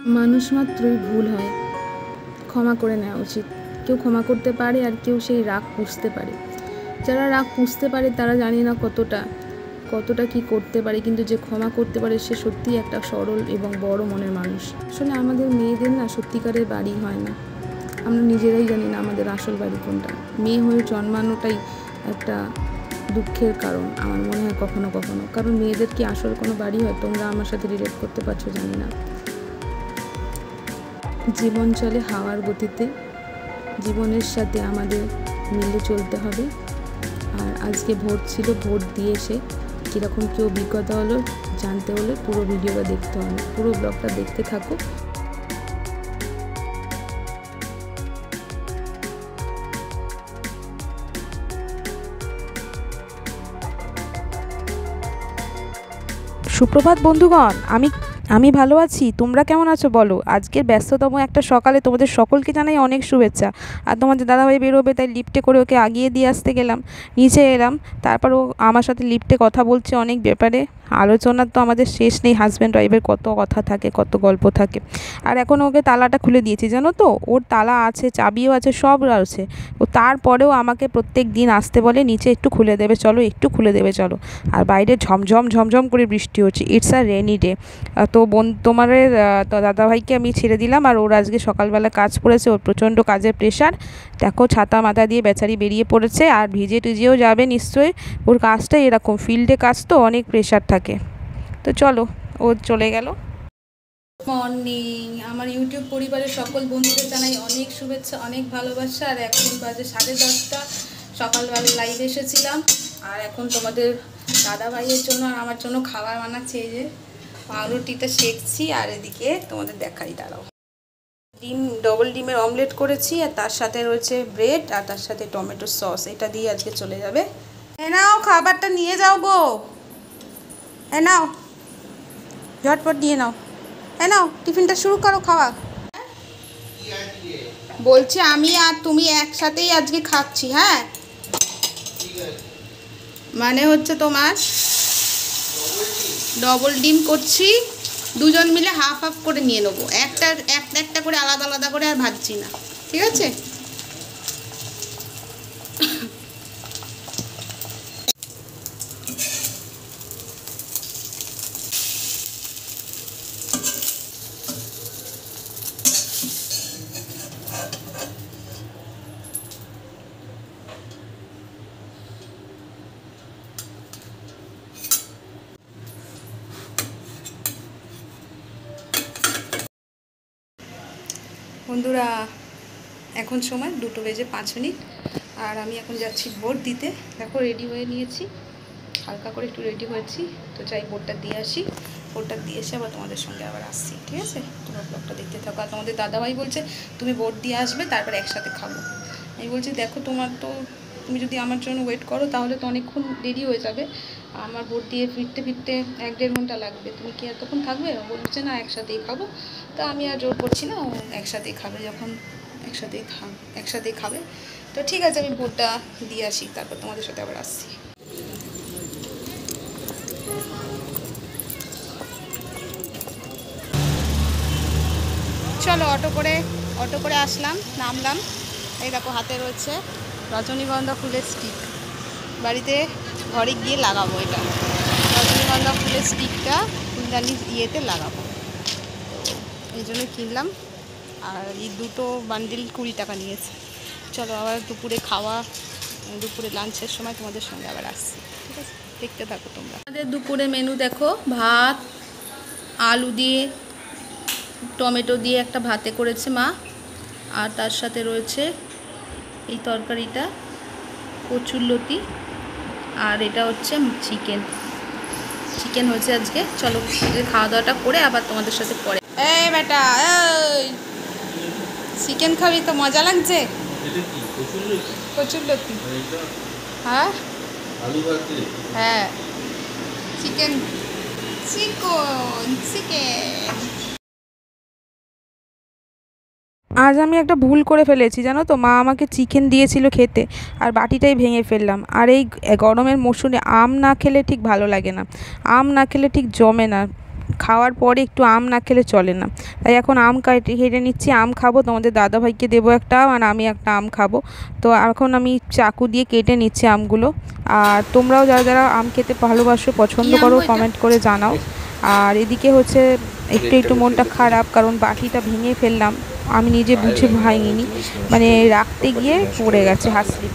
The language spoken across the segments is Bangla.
মানুষ মাত্রই ভুল হয়, ক্ষমা করে নেওয়া উচিত। কেউ ক্ষমা করতে পারে আর কেউ সেই রাগ পুষতে পারে। যারা রাগ পুষতে পারে তারা জানি না কতটা কি করতে পারে, কিন্তু যে ক্ষমা করতে পারে সে সত্যিই একটা সরল এবং বড় মনের মানুষ। আসলে আমাদের মেয়েদের না সত্যিকারের বাড়ি হয় না, আমরা নিজেরাই জানি না আমাদের আসল বাড়ি কোনটা। মেয়ে হয়ে জন্মানোটাই একটা দুঃখের কারণ আমার মনে হয় কখনো কখনো, কারণ মেয়েদের কি আসল কোনো বাড়ি হয়? তোমরা আমার সাথে রিলেট করতে পারছো জানি না। জীবন চলে হাওয়ার গতিতে, জীবনের সাথে আমাদের মিলে চলতে হবে। আর আজকে ভোট ছিল, ভোট দিয়ে এসে কীরকম কী অভিজ্ঞতা হলো জানতে হলে পুরো ভিডিওটা দেখতে হবে, পুরো ব্লগটা দেখতে থাকো। সুপ্রভাত বন্ধুগণ, আমি ভালো আছি। তোমরা কেমন আছো বলো? আজকের ব্যস্ততম একটা সকালে তোমাদের সকলকে জানাই অনেক শুভেচ্ছা। আর তোমাদের দাদাভাই বেরোবে, তাই লিফটে করে ওকে আগিয়ে দিয়ে আসতে গেলাম, নিচে এলাম। তারপর ও আমার সাথে লিফটে কথা বলছে অনেক ব্যাপারে। আলোচনার তো আমাদের শেষ নেই, হাজব্যান্ড ওয়াইফের কত কথা থাকে, কত গল্প থাকে। আর এখন ওকে তালাটা খুলে দিয়েছি, জানো তো, ওর তালা আছে, চাবিও আছে, সব আছে। ও তারপরেও আমাকে প্রত্যেক দিন আসতে বলে, নিচে একটু খুলে দেবে চলো, একটু খুলে দেবে চলো। আর বাইরে ঝমঝম করে বৃষ্টি হচ্ছে, ইটস আ রেনি ডে। তো তোমার দাদাভাইকে আমি ছেড়ে দিলাম, আর ওর আজকে সকালবেলা কাজ পড়েছে, ওর প্রচণ্ড কাজের প্রেশার। দেখো ছাতা মাথা দিয়ে বেচারি বেরিয়ে পড়েছে, আর ভিজে টিজেও যাবে নিশ্চয়ই। ওর কাজটা এরকম, ফিল্ডে কাজ তো অনেক প্রেশার থাকে। তো চলো, ও চলে গেল। মর্নিং, আমার ইউটিউব পরিবারের সকল বন্ধুদের জানাই অনেক শুভেচ্ছা, অনেক ভালোবাসা। আর এখন বাজে 10:30, সকালবেলা লাইভে এসেছিলাম। আর এখন তোমাদের দাদাভাইয়ের জন্য আর আমার জন্য খাবার বানাচ্ছে, এই যে পাউরুটিটা সেঁকছি। আর এদিকে তোমাদের দেখাই, দাঁড়াও, ডবল ডিমের অমলেট করেছি, আর তার সাথে রয়েছে ব্রেড, আর তার সাথে টমেটো সস। এটা দিয়ে আজকে চলে যাবে। এ নাও, খাবারটা নিয়ে যাও গো। এ নাও, ঝটপট নিয়ে নাও। এ নাও, টিফিনটা শুরু করো খাওয়া। বলছি আমি আর তুমি একসাথেই আজকে খাচ্ছি। হ্যাঁ, মানে হচ্ছে তোমার ডবল ডিম করছি, দুজন মিলে হাফ হাফ করে নিয়ে নেবো, একটা করে আলাদা আলাদা করে আর ভাজছি না, ঠিক আছে? বন্ধুরা, এখন সময় 2:05। আর আমি এখন যাচ্ছি ভোট দিতে। দেখো রেডি হয়ে নিয়েছি, হালকা করে একটু রেডি হয়েছি। তো চাই ভোটটা দিয়ে আসি, ভোটটা দিয়ে এসে আবার তোমাদের সঙ্গে আবার আসছি, ঠিক আছে? তোমরা ব্লগটা দেখতে থাকো। আর তোমাদের দাদাভাই বলছে তুমি ভোট দিয়ে আসবে, তারপর একসাথে খাবো। আমি বলছি দেখো, তুমি যদি আমার জন্য ওয়েট করো তাহলে তো অনেকক্ষণ দেরি হয়ে যাবে। আমার ভোট দিয়ে ফিরতে 1-1.5 ঘন্টা লাগবে। তুমি কি এতক্ষণ থাকবে? বলছে না, একসাথেই খাবো। তো আমি আর জোর করছি না, ও একসাথেই খাবে, যখন একসাথেই খাবে। তো ঠিক আছে, আমি ভোটটা দিয়ে আসি, তারপর তোমাদের সাথে আবার আসছি। চলো, অটো করে আসলাম, নামলাম। এই দেখো হাতে রয়েছে রজনীগন্ধা ফুলের স্টিক, বাড়িতে ঘরে গিয়ে লাগাবো। এটা রজনীগন্ধা ফুলের স্টিকটা ফুলদানি ইয়েতে লাগাবো, এই জন্য কিনলাম। আর এই দুটো বান্ডিল 20 টাকা নিয়েছে। চলো, আবার দুপুরে লাঞ্চের সময় তোমাদের সঙ্গে আবার আসছি, ঠিক আছে? দেখতে থাকো তোমরা। আমাদের দুপুরে মেনু দেখো, ভাত, আলু দিয়ে টমেটো দিয়ে একটা ভাতে করেছে মা, আর তার সাথে রয়েছে এই তরকারিটা কচুরলতি, আর এটা হচ্ছে চিকেন হয়েছে আজকে। চলো খাওয়া দাওয়াটা করে আবার তোমাদের সাথে পরে। এই বেটা, এই চিকেন খাবি তো? মজা লাগছে কচুরলতি। হ্যাঁ হ্যাঁ, চিকেন। আজ আমি একটা ভুল করে ফেলেছি, জানো তো। মা আমাকে চিকেন দিয়েছিল খেতে, আর বাটিটাই ভেঙে ফেললাম। আর এই গরমের মরশুমে আম না খেলে ঠিক ভালো লাগে না, আম না খেলে ঠিক জমে না। খাওয়ার পরে একটু আম না খেলে চলে না। তাই এখন আম কেটে নিচ্ছি, আম খাবো, তোমাদের দাদাভাইকে দেবো একটা আর আমি একটা আম খাবো। তো এখন আমি চাকু দিয়ে কেটে নিচ্ছি আমগুলো। আর তোমরাও যারা যারা আম খেতে ভালোবাসো, পছন্দ কি আম করো, গো এটা? কমেন্ট করে জানাও। আর এদিকে হচ্ছে একটু মনটা খারাপ, কারণ বাটিটা ভেঙে ফেললাম, আমি নিজে বুঝে ভাঙিনি, মানে রাখতে গিয়ে পড়ে গেছে হাসলি।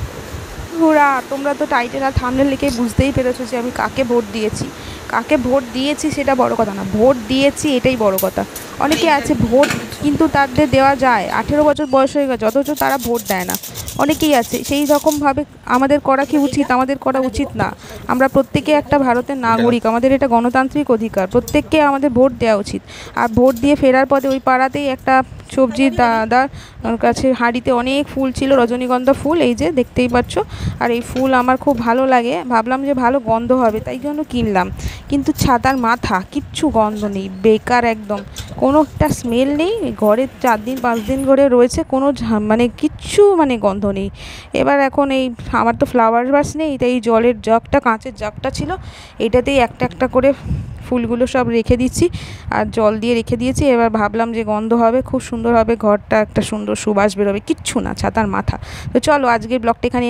বন্ধুরা, তোমরা তো টাইটেল আর থাম্বনেল লিখে বুঝতেই পেরেছো যে আমি কাকে ভোট দিয়েছি। কাকে ভোট দিয়েছি সেটা বড় কথা না, ভোট দিয়েছি এটাই বড় কথা। অনেকে আছে ভোট কিন্তু তাদের দেওয়া যায়, 18 বছর বয়স হয়ে গেছে অথচ তারা ভোট দেয় না। অনেকেই আছে সেই রকমভাবে। আমাদের করা কি উচিত? আমাদের করা উচিত না। আমরা প্রত্যেকে একটা ভারতের নাগরিক, আমাদের এটা গণতান্ত্রিক অধিকার, প্রত্যেককে আমাদের ভোট দেওয়া উচিত। আর ভোট দিয়ে ফেরার পথে ওই পাড়াতেই একটা সবজির দাদার কাছে হাঁড়িতে অনেক ফুল ছিল, রজনীগন্ধা ফুল, এই যে দেখতেই পাচ্ছ। আর এই ফুল আমার খুব ভালো লাগে, ভাবলাম যে ভালো গন্ধ হবে তাই জন্য কিনলাম। কিন্তু ছাতার মাথা, কিচ্ছু গন্ধ নেই, বেকার একদম, কোনো একটা স্মেল নেই। ঘরে 4 দিন 5 দিন করে রয়েছে, কোনো মানে কিচ্ছু মানে গন্ধ নেই। এবার এখন এই আমার তো ফ্লাওয়ার ভাস নেই, তাই এই জলের জগটা, কাঁচের জগটা ছিল, এটাতেই একটা একটা করে ফুলগুলো সব রেখে দিচ্ছি আর জল দিয়ে রেখে দিয়েছি। এবার ভাবলাম যে গন্ধ হবে, খুব সুন্দর হবে, ঘরটা একটা সুন্দর সুবাস বেরোবে, কিচ্ছু না, ছাতার মাথা। তো চলো আজকের ব্লগটা এখানে